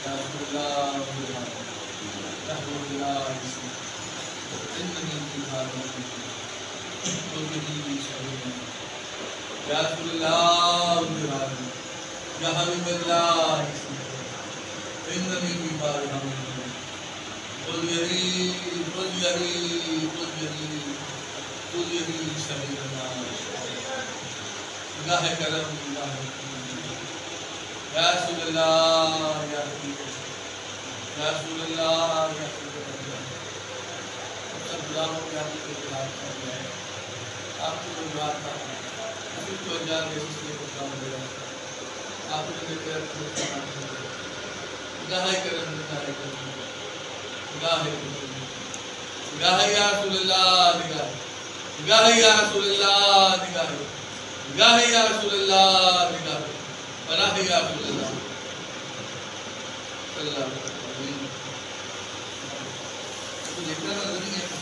या अल्लाह या अल्लाह इन्ननी फी हाज़ा तुज़िनी शहीद या अल्लाह या हबीबल्लाह इन्ननी फी हाज़ा तुझे शहीदना गाह करम गाह या रसूलल्लाह या रसूलल्लाह या सब गुलामों के आपके खिलाफ कर रहे हैं आपको कोई बात ना अभी तो हजार बेसिस पे काम दे रहा है आपने मेरे गाह करम गाह या रसूलल्लाह गाह या रसूलल्लाह गाह या रसूलल्लाह पनाह या रसूलल्लाह सल्लल्लाहु अलैहि वसल्लम। तो देखना नहीं है